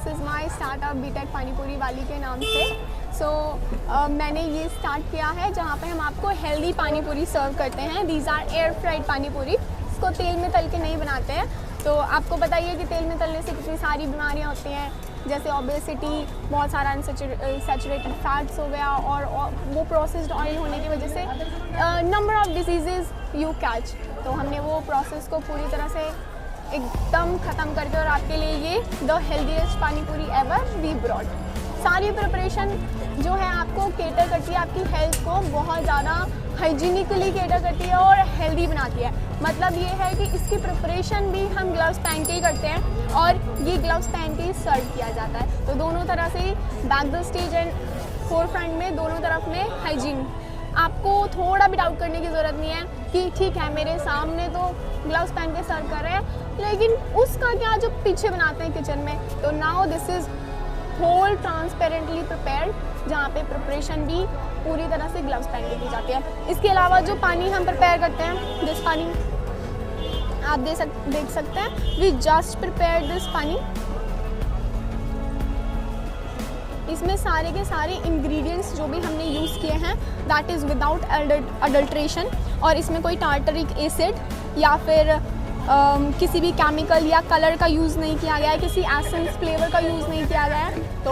This is my startup BTech Panipuri Wali के नाम से। सो मैंने ये स्टार्ट किया है जहाँ पे हम आपको हेल्दी पानीपुरी सर्व करते हैं। These are air fried panipuri, इसको तेल में तल के नहीं बनाते हैं। तो आपको बताइए कि तेल में तलने से कितनी सारी बीमारियाँ होती हैं, जैसे ओबेसिटी, बहुत सारा अनसैचुरेटेड फैट्स हो गया, और वो प्रोसेस्ड ऑयल होने की वजह से number of diseases you catch. तो हमने वो प्रोसेस को पूरी तरह से एकदम ख़त्म करके और आपके लिए ये the healthiest panipuri ever we brought. सारी प्रिपरेशन जो है आपको केटर करती है, आपकी हेल्थ को बहुत ज़्यादा हाइजीनिकली केटर करती है और हेल्दी बनाती है। मतलब ये है कि इसकी प्रिपरेशन भी हम ग्लव्स पहन के ही करते हैं और ये ग्लव्स पहन के ही सर्व किया जाता है। तो दोनों तरह से back the stage and four front में दोनों तरफ में हाइजीन। आपको थोड़ा भी डाउट करने की ज़रूरत नहीं है कि ठीक है मेरे सामने तो ग्लव्स पहन के सर्व कर रहे हैं, लेकिन उसका क्या जो पीछे बनाते हैं किचन में। तो now this is whole transparently prepared, जहाँ पे प्रिपरेशन भी पूरी तरह से ग्लव्स पहन के की जाती है। इसके अलावा जो पानी हम प्रिपेयर करते हैं, दिस पानी आप देख सकते हैं, वी जस्ट प्रिपेयर दिस पानी। इसमें सारे के सारे इंग्रेडिएंट्स जो भी हमने यूज़ किए हैं दैट इज़ विदाउट अडल्ट्रेशन, और इसमें कोई टार्टरिक एसिड या फिर किसी भी केमिकल या कलर का यूज़ नहीं किया गया है, किसी एसेंस फ्लेवर का यूज़ नहीं किया गया है। तो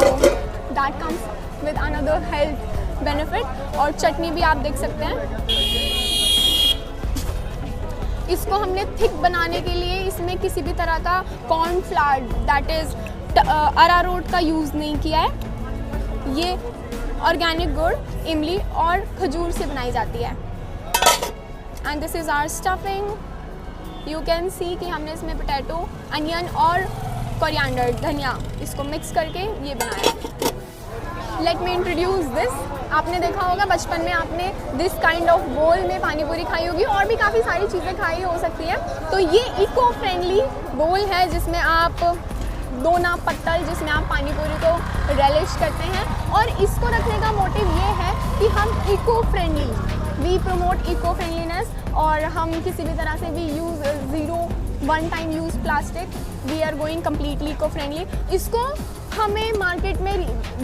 that comes with another health benefit. और चटनी भी आप देख सकते हैं। इसको हमने थिक बनाने के लिए इसमें किसी भी तरह का कॉर्नफ्लावर दैट इज़ अरारोट का यूज़ नहीं किया है। ये ऑर्गेनिक गुड़, इमली और खजूर से बनाई जाती है। And this is our stuffing. You can see कि हमने इसमें पोटैटो, अनियन और कोरिएंडर, धनिया, इसको मिक्स करके ये बनाया। Let me introduce this. आपने देखा होगा बचपन में आपने दिस काइंड ऑफ बोल में पानीपुरी खाई होगी, और भी काफ़ी सारी चीज़ें खाई हो सकती हैं। तो ये इको फ्रेंडली बोल है जिसमें आप दोना पत्तल, जिसमें आप पानीपुरी को रेलिश करते हैं। और इसको रखने का मोटिव ये है कि हम eco friendly, we promote eco friendliness, और हम किसी भी तरह से भी use zero one time use plastic, we are going completely eco friendly. इसको हमें मार्केट में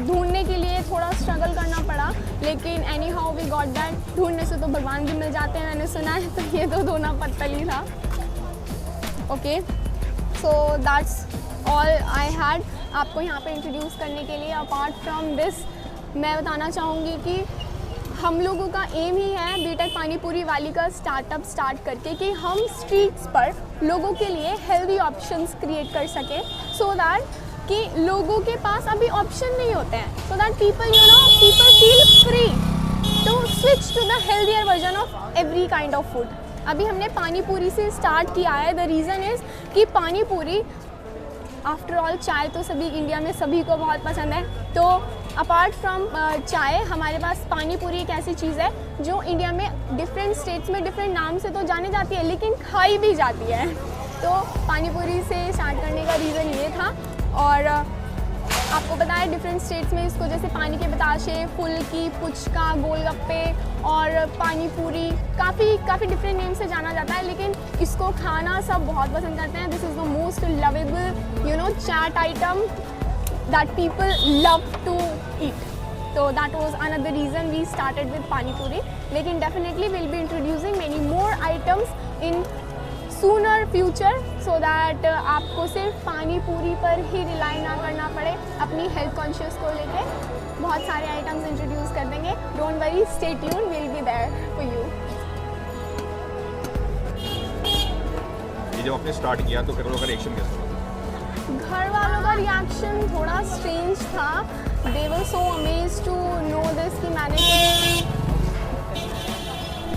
ढूंढने के लिए थोड़ा स्ट्रगल करना पड़ा, लेकिन anyhow we got that. ढूंढने से तो भगवान भी मिल जाते हैं, मैंने सुना है। तो ये तो दोना पत्तल ही था। Okay, so that's all I had आपको यहाँ पे इंट्रोड्यूस करने के लिए। अपार्ट फ्रॉम दिस मैं बताना चाहूँगी कि हम लोगों का एम ही है बीटेक पानीपुरी वाली का स्टार्टअप स्टार्ट करके कि हम स्ट्रीट्स पर लोगों के लिए हेल्दी ऑप्शंस क्रिएट कर सकें, सो दैट कि लोगों के पास अभी ऑप्शन नहीं होते हैं, so that people feel free to switch to the healthier version of every kind of food. अभी हमने पानीपुरी से स्टार्ट किया है। द रीज़न इज़ कि पानीपुरी आफ्टर ऑल चाय तो सभी इंडिया में सभी को बहुत पसंद है। तो अपार्ट फ्रॉम चाय हमारे पास पानीपुरी एक ऐसी चीज़ है जो इंडिया में डिफरेंट स्टेट्स में डिफरेंट नाम से तो जानी जाती है, लेकिन खाई भी जाती है। तो पानीपुरी से स्टार्ट करने का रीज़न ये था। और आपको पता है डिफरेंट स्टेट्स में इसको जैसे पानी के बताशे, फुल्की, पुचका, गोलगप्पे और पानीपुरी काफ़ी डिफरेंट नेम से जाना जाता है, लेकिन इसको खाना सब बहुत पसंद करते हैं। This is the most lovable chaat item that people love to eat. So that was another reason we started with pani puri. लेकिन definitely we'll be introducing many more items in sooner future so that आपको सिर्फ पानी पूरी पर ही rely ना करना पड़े अपनी हेल्थ कॉन्शियस को लेके। बहुत सारे आइटम्स इंट्रोड्यूस कर देंगे। Don't worry, stay tune, will be there for you. ये जब आपने स्टार्ट किया तो घर वालों का रिएक्शन कैसा था? घर वालों का रिएक्शन थोड़ा स्ट्रेंज था। They were so amazed to know this कि मैंने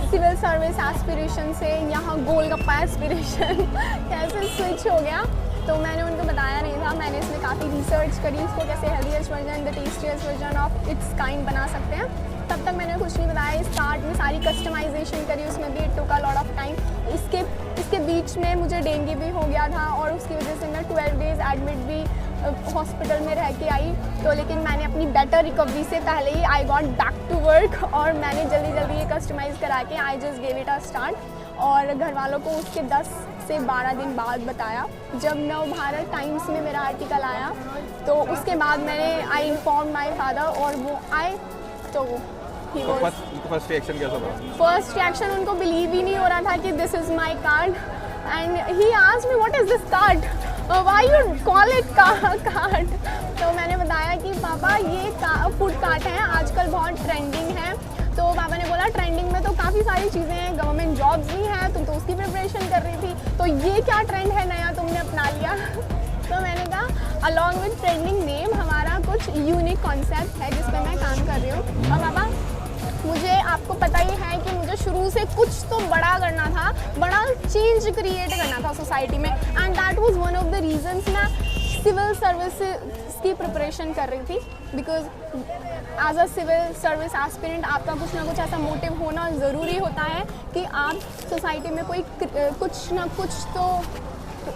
सिविल सर्विस एस्पिरेशन से यहाँ गोलगप्पा एस्पिरेशन कैसे स्विच हो गया। तो मैंने उनको बताया नहीं था। मैंने इसमें काफ़ी रिसर्च करी, इसको कैसे healthiest version, the tastiest version of its kind बना सकते हैं। तब तक मैंने कुछ नहीं बताया। स्टार्ट में सारी कस्टमाइजेशन करी, उसमें भी it took a lot of time. इसके बीच में मुझे डेंगू भी हो गया था और उसकी वजह से मैं 12 डेज़ एडमिट भी हॉस्पिटल में रह के आई। तो लेकिन मैंने अपनी बेटर रिकवरी से पहले ही I got back to work और मैंने जल्दी ये कस्टमाइज़ करा के I just gave it a start. और घर वालों को उसके 10 से 12 दिन बाद बताया। जब नव भारत टाइम्स में मेरा आर्टिकल आया तो उसके बाद मैंने आई इन्फॉर्म माई फादर और वो आए तो ही तो वाज फर्स्ट रिएक्शन कैसा था? फर्स्ट रिएक्शन उनको बिलीव ही नहीं हो रहा था कि this is my card and he asked me what is this card, why you call it card. तो मैंने बताया कि पापा ये फूड कार्ट है, आजकल बहुत ट्रेंडिंग है। तो पापा ने बोला ट्रेंडिंग में तो काफ़ी सारी चीज़ें हैं, गवर्नमेंट जॉब्स भी हैं, तुम तो उसकी प्रिपरेशन कर रही थी, तो ये क्या ट्रेंड है नया तुमने अपना लिया। तो मैंने कहा अलॉन्ग विद ट्रेंडिंग नेम हमारा कुछ यूनिक कॉन्सेप्ट है जिस पर मैं काम कर रही हूँ। और पापा मुझे आपको पता ही है कि मुझे शुरू से कुछ तो बड़ा करना था, बड़ा चेंज क्रिएट करना था सोसाइटी में, and that was one of the reasons मैं सिविल सर्विस की प्रिपरेशन कर रही थी। Because as a civil service aspirant आपका कुछ ना कुछ ऐसा मोटिव होना ज़रूरी होता है कि आप सोसाइटी में कोई कुछ ना कुछ तो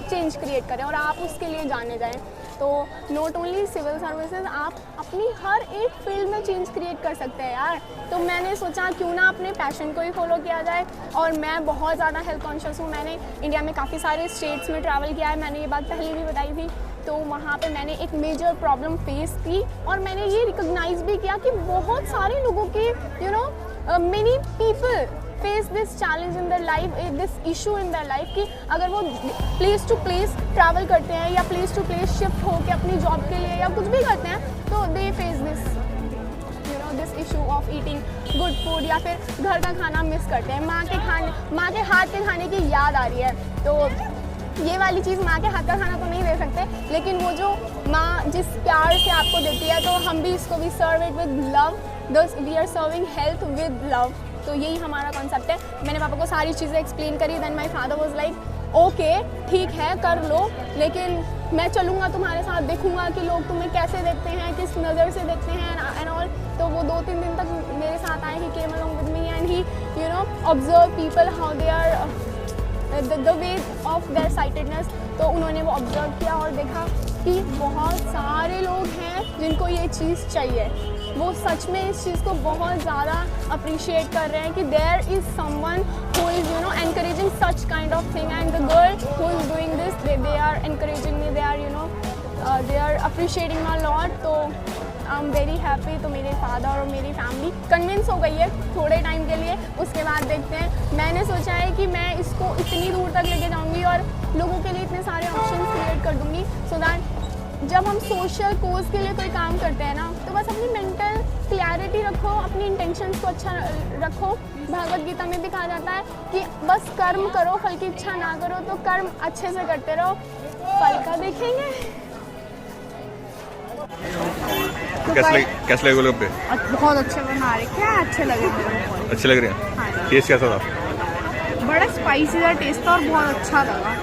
चेंज क्रिएट करें और आप उसके लिए जाने जाएं। तो नॉट ओनली सिविल सर्विसेज, आप अपनी हर एक फील्ड में चेंज क्रिएट कर सकते हैं यार। तो मैंने सोचा क्यों ना अपने पैशन को ही फॉलो किया जाए। और मैं बहुत ज़्यादा हेल्थ कॉन्शियस हूँ, मैंने इंडिया में काफ़ी सारे स्टेट्स में ट्रैवल किया है, मैंने ये बात पहले भी बताई थी। तो वहाँ पे मैंने एक मेजर प्रॉब्लम फेस की और मैंने ये रिकॉग्नाइज भी किया कि बहुत सारे लोगों के many people face this challenge in their life, this issue in their life कि अगर वो प्लेस टू प्लेस ट्रैवल करते हैं या प्लेस टू प्लेस शिफ्ट होकर अपनी जॉब के लिए या कुछ भी करते हैं तो they face this issue of eating good food या फिर घर का खाना मिस करते हैं। माँ के हाथ के खाने की याद आ रही है। तो ये वाली चीज़ माँ के हाथ का खाना तो नहीं दे सकते, लेकिन वो जो माँ जिस प्यार से आपको देती है तो हम भी इसको भी serve it with love, thus we are serving health with love. तो यही हमारा कॉन्सेप्ट है। मैंने पापा को सारी चीज़ें एक्सप्लेन करी, then my father was like okay ठीक है कर लो, लेकिन मैं चलूँगा तुम्हारे साथ, देखूँगा कि लोग तुम्हें कैसे देखते हैं, किस नज़र से देखते हैं एंड ऑल। तो वो 2-3 दिन तक मेरे साथ आए, he came along with me and he observe people how they are the way of their sightedness. तो उन्होंने वो ऑब्जर्व किया और देखा कि बहुत सारे लोग हैं जिनको ये चीज़ चाहिए, वो सच में इस चीज़ को बहुत ज़्यादा अप्रिशिएट कर रहे हैं कि there is someone who is encouraging such kind of thing and the girl who is doing this they are encouraging me, they are appreciating my lot. तो आई एम वेरी हैप्पी। तो मेरे father और मेरी family convince हो गई है थोड़े time के लिए, उसके बाद देखते हैं। मैंने सोचा है कि मैं इसको इतनी दूर तक लेके जाऊँगी और लोगों के लिए इतने सारे ऑप्शन क्रिएट कर दूँगी सो दैट जब हम सोशल कोज के लिए कोई काम करते हैं ना तो बस अपनी मेंटल क्लैरिटी रखो, अपनी इंटेंशंस को अच्छा रखो। भगवद गीता में भी कहा जाता है कि बस कर्म करो, फल की इच्छा ना करो। तो कर्म अच्छे से करते रहो, फल का देखेंगे। तो कैसे लगे गोलगप्पे? बहुत अच्छे बना रहे, क्या अच्छे लगे मुझे। अच्छे लग रहे हैं? हाँ। टेस्ट कैसा था? बड़ा स्पाइसी था टेस्ट था और बहुत अच्छा लगा।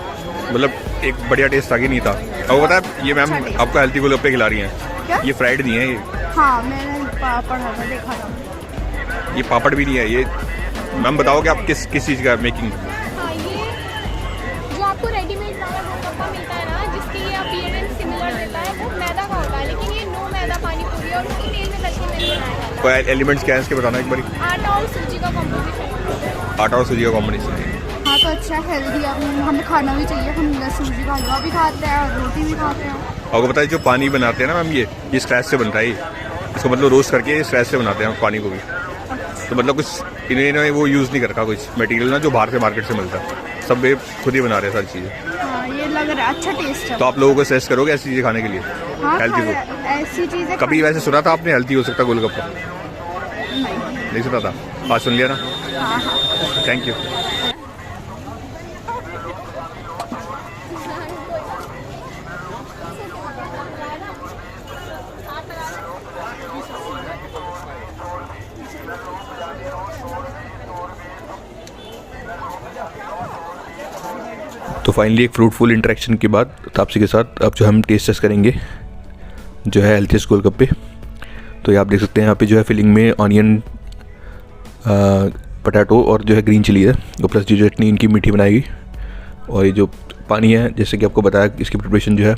मतलब एक बढ़िया टेस्ट आगे नहीं था। अब बता ये मैम अच्छा आपको हेल्थी गोलगप्पे खिला रही हैं, क्या? ये फ्राइड नहीं है ये। हाँ मैंने पढ़ा था, देखा था। ये पापड़ भी नहीं है ये। मैम बताओ कि आप किस चीज़ का मेकिंग? हाँ, ये जो आपको रेडीमेड वाला गोलगप्पा मिलता है ना, जिसकी ये अपीयरेंस सिमिलर देता है, वो मैदा का होता है, लेकिन ये नो मैदा पानी पूरी और उसको तेल में तल के नहीं बनाया जाता। कोई एलिमेंट्स क्या है इसके बताना एक बारी। आटा और सूजी का कॉम्पोजिशन। आटा और सूजी का कॉम्बिनेशन है। हाँ तो अच्छा हेल्दी हमें खाना भी चाहिए। हम सूजी का हलवा भी खाते हैं और रोटी भी खाते हैं। आपको पता है जो पानी बनाते हैं ना मैम ये स्क्रैच से बनता है। इसको मतलब रोस्ट करके स्क्रैच से बनाते हैं पानी को भी। तो मतलब कुछ इन्होंने वो यूज़ नहीं कर रखा कुछ मटेरियल ना जो बाहर से मार्केट से मिलता है, सब ये खुद ही बना रहे हैं सारी चीज़ें। हाँ ये लग रहा है अच्छा टेस्ट है। तो आप लोगों को सजेस्ट करोगे ऐसी चीज़ें खाने के लिए? हाँ हेल्थी फूड ऐसी चीज़ें कभी वैसे सुना था आपने हेल्थी हो सकता गोलगप्पा? नहीं सुना था, आज सुन लिया ना। हाँ। Thank you. तो फाइनली एक फ्रूटफुल इंटरेक्शन के बाद तापसी के साथ अब जो हम टेस्ट करेंगे जो है हेल्थीस्ट गोलगप्पे। तो ये आप देख सकते हैं यहाँ पे जो है फिलिंग में ऑनियन, पोटैटो और जो है ग्रीन चिली है, और प्लस जो चटनी इनकी मीठी बनाएगी। और ये जो पानी है जैसे कि आपको बताया इसकी प्रिपरेशन जो है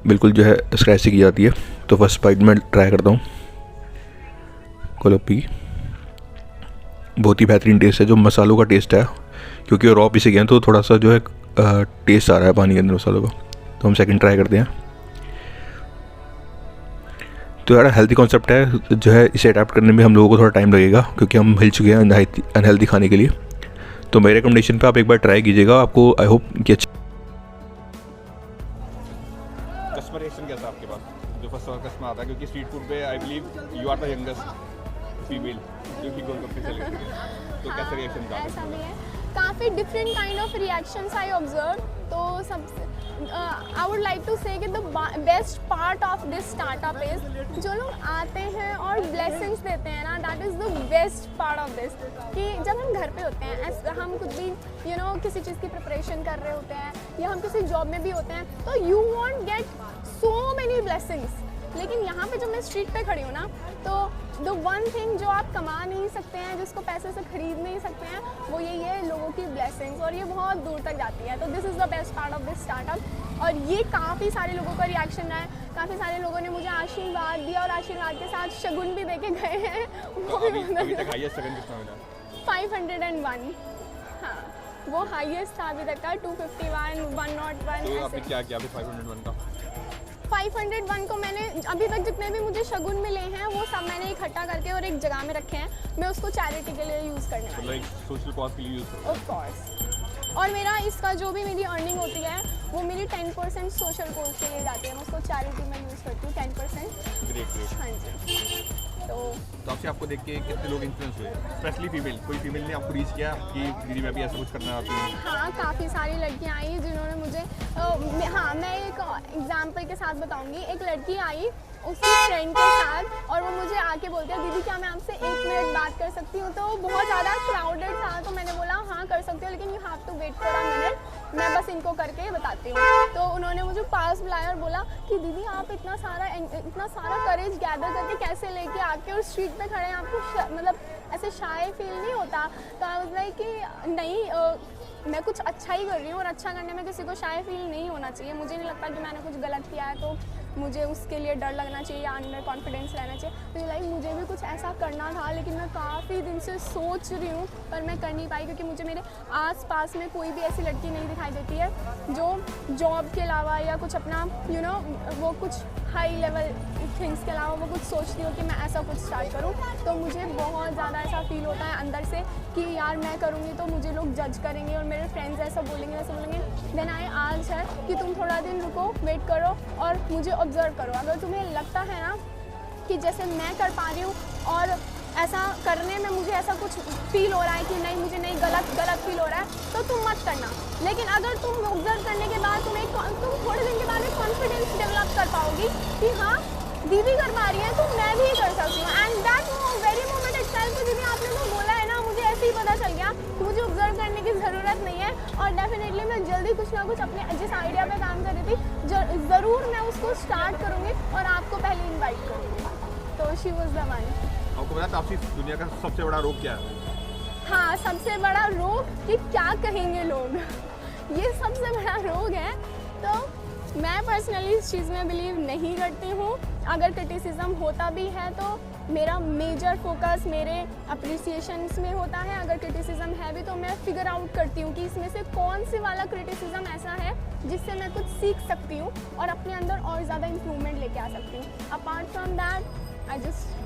बिल्कुल जो है स्क्रैच से की जाती है। तो फर्स्ट बाइट में ट्राई करता हूँ गोलगप्पे की। बहुत ही बेहतरीन टेस्ट है, जो मसालों का टेस्ट है क्योंकि रॉ पीस गए हैं तो थोड़ा सा जो है टेस्ट आ रहा है पानी के अंदर मसालों का। तो हम सेकंड ट्राई करते हैं। तो यार हेल्दी कॉन्सेप्ट है जो है, इसे अडैप्ट करने में हम लोगों को थोड़ा टाइम लगेगा क्योंकि हम हिल चुके हैं अनहेल्दी खाने के लिए। तो मेरे रिकमेंडेशन पे आप एक बार ट्राई कीजिएगा, आपको आई होप कि अच्छा। कस्टमर रिएक्शन कैसा आपके पास जो फर्स्ट कस्टमर आता है, क्योंकि स्ट्रीट फूड पे I believe you are the youngest female जो कि गोलगप्पे चले गए, तो कैसा रिएक्शन था? ऐसा भी है, काफ़ी different kind of reactions I observe. तो सबसे आई वुड लाइक टू से कि the best part of this startup is जो लोग आते हैं और ब्लेसिंग्स देते हैं ना, that is the best part of this. कि जब हम घर पे होते हैं, हम कुछ भी किसी चीज़ की प्रिपरेशन कर रहे होते हैं या हम किसी जॉब में भी होते हैं, तो you want get so many blessings. लेकिन यहाँ पे जब मैं स्ट्रीट पे खड़ी हूँ ना, तो द वन थिंग जो आप कमा नहीं सकते हैं, जिसको पैसे से खरीद नहीं सकते हैं, वो यही है लोगों की ब्लेसिंग्स, और ये बहुत दूर तक जाती है। तो this is the best part of this startup. और ये काफ़ी सारे लोगों का रिएक्शन रहा है, काफ़ी सारे लोगों ने मुझे आशीर्वाद दिया और आशीर्वाद के साथ शगुन भी दे के गए हैं। वो भी अभी तक हाईएस्ट सेकंड कितना मिला? 501। हाँ, वो हाईएस्ट था अभी तक का। 251, 101। तो आपने क्या किया अभी 501 का? 501 को मैंने अभी तक जितने भी मुझे शगुन मिले हैं वो सब मैंने इकट्ठा करके और एक जगह में रखे हैं। मैं उसको चैरिटी के लिए यूज़ करने वाली लाइक सोशल कॉज के लिए यूज़ करो। Of course. और मेरा इसका जो भी मेरी अर्निंग होती है वो मेरी 10% सोशल कॉज के लिए जाती है। मैं उसको चैरिटी में यूज़ करती हूँ 10%। Great great. हाँ जी। तो आपसे आपको देख के कितने लोग इन्फ्लुएंस हुए, स्पेशली फीमेल? कोई फीमेल ने आपको रीच किया कि दीदी मैं भी ऐसा कुछ करना चाहती हूँ? हाँ, काफ़ी सारी लड़कियाँ आई जिन्होंने मुझे हाँ, मैं एक एग्जाम्पल के साथ बताऊँगी। एक लड़की आई उसकी फ्रेंड के साथ और वो मुझे आके बोलती है दीदी क्या मैं आपसे 1 मिनट बात कर सकती हूँ? तो बहुत ज़्यादा क्राउडेड था तो मैंने बोला हाँ कर सकती हो, लेकिन you have to wait for a minute, मैं बस इनको करके बताती हूँ। तो उन्होंने मुझे पास बुलाया और बोला कि दीदी आप इतना सारा करेज गैदर करके कैसे लेके आके और स्ट्रीट पे खड़े हैं, आपको मतलब ऐसे शाय फील नहीं होता? तो आई वाज लाइक कि नहीं, मैं कुछ अच्छा ही कर रही हूँ और अच्छा करने में किसी को शाय फील नहीं होना चाहिए। मुझे नहीं लगता कि मैंने कुछ गलत किया है तो मुझे उसके लिए डर लगना चाहिए या अंडर कॉन्फिडेंस रहना चाहिए। तो लाइक मुझे भी कुछ ऐसा करना था, लेकिन मैं काफ़ी दिन से सोच रही हूँ पर मैं कर नहीं पाई क्योंकि मुझे मेरे आसपास में कोई भी ऐसी लड़की नहीं दिखाई देती है जो जॉब के अलावा या कुछ अपना वो कुछ हाई लेवल थिंग्स के अलावा वो कुछ सोचती हो कि मैं ऐसा कुछ स्टार्ट करूँ। तो मुझे बहुत ज़्यादा ऐसा फील होता है अंदर से कि यार मैं करूँगी तो मुझे लोग जज करेंगे और मेरे फ्रेंड्स ऐसा बोलेंगे वैसा बोलेंगे। देन आई आज है कि तुम थोड़ा दिन रुको, वेट करो और मुझे ऑब्जर्व करो। अगर तुम्हें लगता है ना कि जैसे मैं कर पा रही हूँ और ऐसा करने में मुझे ऐसा कुछ फील हो रहा है कि नहीं मुझे नहीं गलत फील हो रहा है तो तुम मत करना। लेकिन अगर तुम ऑब्जर्व करने के बाद तुम थोड़े दिन के बाद एक कॉन्फिडेंस डेवलप कर पाओगी कि हाँ दीदी कर पा रही है तो मैं भी कर सकती हूँ। And that very moment itself दीदी आपने तो बोला है ना, मुझे ऐसे ही पता चल गया कि मुझे ऑब्जर्व करने की ज़रूरत नहीं है और डेफिनेटली मैं जल्दी कुछ ना कुछ अपने जिस आइडिया पे काम कर रही थी ज़रूर मैं उसको स्टार्ट करूँगी और आपको पहले इन्वाइट करूँगी। तो शी वॉज द वन। आपको पता है आपसी दुनिया का सबसे बड़ा रोग क्या है? हाँ, सबसे बड़ा रोग कि क्या कहेंगे लोग, ये सबसे बड़ा रोग है। तो मैं पर्सनली इस चीज़ में बिलीव नहीं करती हूँ। अगर क्रिटिसिज्म होता भी है तो मेरा मेजर फोकस मेरे अप्रिसिएशंस में होता है। अगर क्रिटिसिज्म है भी तो मैं फिगर आउट करती हूँ कि इसमें से कौन सी वाला क्रिटिसिज्म ऐसा है जिससे मैं कुछ सीख सकती हूँ और अपने अंदर और ज़्यादा इम्प्रूवमेंट लेके आ सकती हूँ। Apart from that I just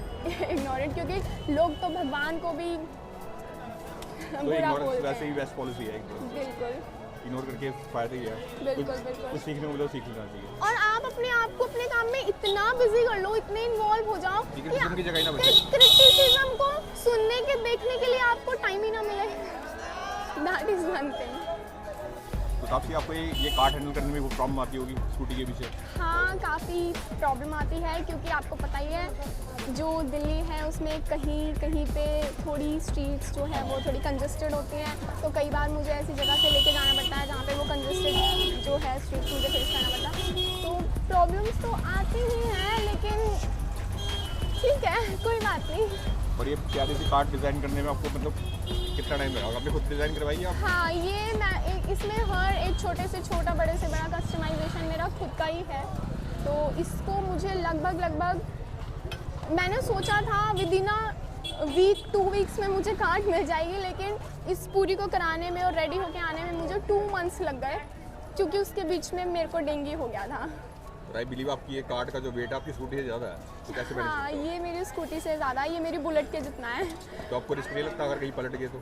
ignore it, क्योंकि लोग तो भगवान को भी बुरा बोलते वैसे ही हैं। बेस्ट पॉलिसी है। बिल्कुल इग्नोर करके फायदा ही है। बिल्कुल कुछ सीखने को मिले सीख लेना चाहिए। और आप अपने आप को अपने काम में इतना बिजी कर लो, इतने इन्वॉल्व हो जाओ कि क्रिटिसिज्म की जगह ही ना बचे। क्रिटिसिज्म को सुनने के देखने के लिए आपको टाइम ही ना मिले। That is one thing. तो काफ़ी आपको ये कार्ट हैंडल करने में वो प्रॉब्लम आती होगी स्कूटी के पीछे? हाँ, काफ़ी प्रॉब्लम आती है क्योंकि आपको पता ही है जो दिल्ली है उसमें कहीं कहीं पे थोड़ी स्ट्रीट्स जो है वो थोड़ी कंजस्टेड होती हैं। तो कई बार मुझे ऐसी जगह से लेके जाना पड़ता है जहाँ पे वो कंजस्टेड जो है स्ट्रीट्स मुझे फेस करना पड़ता है। तो प्रॉब्लम्स तो आती ही हैं, लेकिन ठीक है कोई बात नहीं। और ये प्यारी सी कार्ट डिज़ाइन करने में आपको मतलब कितना टाइम लगा? आपने खुद डिज़ाइन करवाई है? हाँ, ये मैं इसमें हर एक छोटे से छोटा बड़े से बड़ा कस्टमाइजेशन मेरा खुद का ही है। तो इसको मुझे लगभग मैंने सोचा था विदिन अ वीक 2 वीक्स में मुझे कार्ड मिल जाएगी, लेकिन इस पूरी को कराने में और रेडी होके आने में मुझे 2 मंथ्स लग गए, क्योंकि उसके बीच में मेरे को डेंगू हो गया था। आई बिलीव आपकी ये कार्ड का जो वेट है आपकी स्कूटी से ज़्यादा है, तो कैसे मैनेज हाँ, ये मेरी स्कूटी से ज़्यादा है, ये मेरी बुलेट के जितना है। तो आपको रिस्क नहीं लगता अगर कहीं पलट गए तो,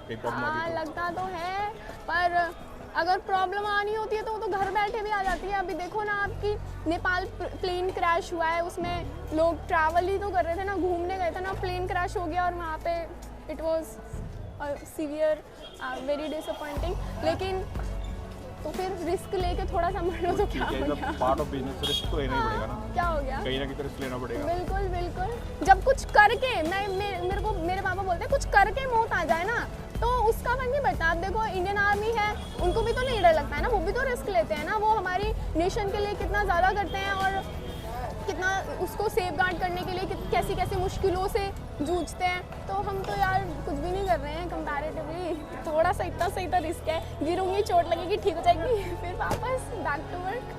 कहीं प्रॉब्लम आ हाँ, गई तो? लगता तो है, पर अगर प्रॉब्लम आनी होती है तो वो तो घर बैठे भी आ जाती है। अभी देखो ना, आपकी नेपाल प्लेन क्रैश हुआ है, उसमें लोग ट्रैवल ही तो कर रहे थे ना, घूमने गए थे ना, प्लेन क्रैश हो गया और वहाँ पे it was severe, very disappointing. लेकिन तो फिर रिस्क लेके थोड़ा सा मर लो तो क्या हो गया? पार्ट ऑफ बिजनेस, रिस्क तो लेना ही पड़ेगा ना, क्या हो गया? कहीं ना कहीं तो रिस्क लेना पड़ेगा। बिल्कुल बिल्कुल। जब कुछ करके मेरे पापा बोलते हैं कुछ करके मौत आ जाए ना, तो उसका फर्क नहीं पड़ता। आप देखो, इंडियन आर्मी है, उनको भी तो नहीं डर लगता है ना, वो भी तो रिस्क लेते हैं ना, वो हमारी नेशन के लिए कितना ज़्यादा करते हैं और कितना उसको सेफ गार्ड करने के लिए कैसी कैसी मुश्किलों से जूझते हैं। तो हम तो यार कुछ भी नहीं कर रहे हैं कंपैरेटिवली, थोड़ा सा इतना सही तो रिस्क है, गिरूंगी, चोट लगेगी, ठीक हो जाएगी, फिर वापस बैक टू वर्क।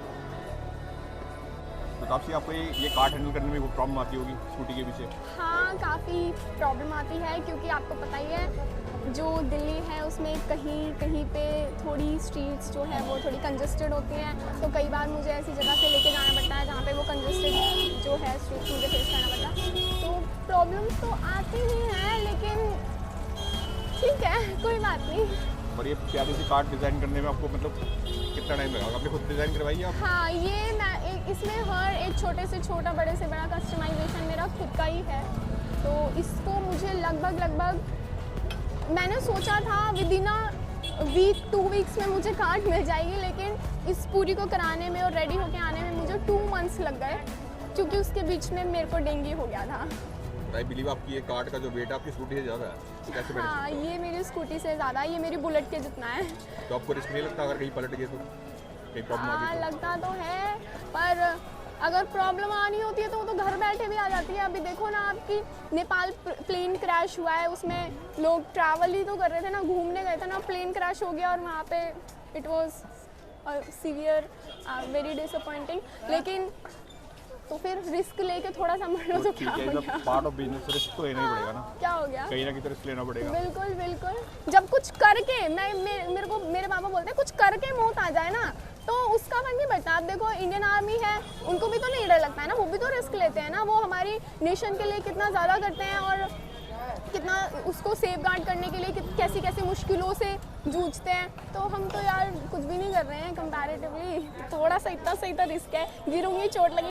तो आपसे आपको ये कार्ड हैंडल करने में वो प्रॉब्लम आती होगी स्कूटी के पीछे? हाँ, काफ़ी प्रॉब्लम आती है, क्योंकि आपको पता ही है जो दिल्ली है उसमें कहीं कहीं पे थोड़ी स्ट्रीट्स जो है वो थोड़ी कंजस्टेड होती हैं, तो कई बार मुझे ऐसी जगह से लेके जाना पड़ता है जहाँ पे वो कंजस्टेड जो है स्ट्रीट्स मुझे फेस करना पड़ता है। तो प्रॉब्लम्स तो आती ही हैं, लेकिन ठीक है, कोई बात नहीं। और ये प्यारी सी कार्ड डिज़ाइन करने में आपको मतलब कितना टाइम लगा? आपने खुद डिज़ाइन करवाई है आप? हाँ, ये मैं इसमें हर एक छोटे से छोटा, बड़े से बड़ा कस्टमाइजेशन मेरा खुद का ही है। तो इसको मुझे लगभग मैंने सोचा था within a week 2 weeks में मुझे कार्ड मिल जाएगी, लेकिन इस पूरी को कराने में और रेडी होके आने में मुझे 2 मंथ्स लग गए, क्योंकि उसके बीच में मेरे को डेंगू हो गया था। आई बिलीव आपकी ये कार्ड का जो वेट है आपकी स्कूटी से ज़्यादा है, तो कैसे मैनेज हाँ, ये मेरी स्कूटी से ज़्यादा है, ये मेरी बुलेट के जितना है। तो आपको रिस्क नहीं लगता अगर कहीं पलट गए तो, कहीं प्रॉब्लम आ हाँ, गई तो? लगता तो है, पर अगर प्रॉब्लम आनी होती है तो वो तो घर बैठे भी आ जाती है। अभी देखो ना, आपकी नेपाल प्लेन क्रैश हुआ है, उसमें लोग ट्रैवल ही तो कर रहे थे ना, घूमने गए थे ना, प्लेन क्रैश हो गया और वहाँ पे it was severe, very disappointing. लेकिन तो फिर रिस्क लेके थोड़ा सा मर लो तो क्या हो गया? पार्ट ऑफ बिजनेस, रिस्क तो लेना ही पड़ेगा ना, क्या हो गया? कहीं ना कहीं तो रिस्क लेना पड़ेगा। बिल्कुल बिल्कुल। जब कुछ करके मेरे पापा बोलते हैं कुछ करके मौत आ जाए ना, तो उसका फर्क नहीं पड़ता। आप देखो, इंडियन आर्मी है, उनको भी तो नहीं डर लगता है ना, वो भी तो रिस्क लेते हैं ना, वो हमारी नेशन के लिए कितना ज़्यादा करते हैं और कितना उसको सेफ गार्ड करने के लिए कैसी कैसी मुश्किलों से जूझते हैं। तो हम तो यार कुछ भी नहीं कर रहे हैं कंपैरेटिवली, थोड़ा सा इतना सही तो रिस्क है, गिरूंगी, चोट लगेगी।